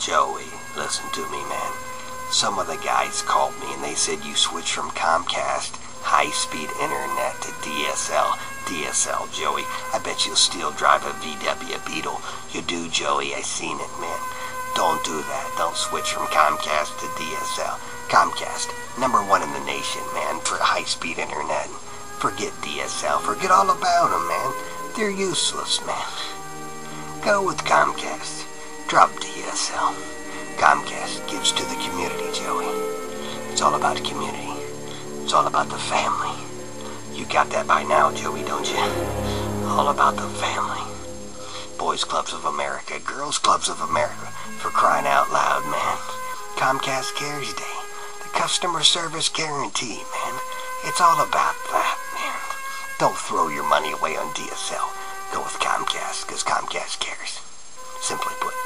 Joey, listen to me, man. Some of the guys called me and they said you switched from Comcast high-speed internet to DSL. DSL, Joey. I bet you'll still drive a VW Beetle. You do, Joey. I seen it, man. Don't do that. Don't switch from Comcast to DSL. Comcast, #1 in the nation, man, for high-speed internet. Forget DSL. Forget all about them, man. They're useless, man. Go with Comcast. Drop DSL. Comcast gives to the community, Joey. It's all about the community. It's all about the family. You got that by now, Joey, don't you? All about the family. Boys Clubs of America, Girls Clubs of America, for crying out loud, man. Comcast Cares Day. The customer service guarantee, man. It's all about that, man. Don't throw your money away on DSL. Go with Comcast, because Comcast cares. Simply put.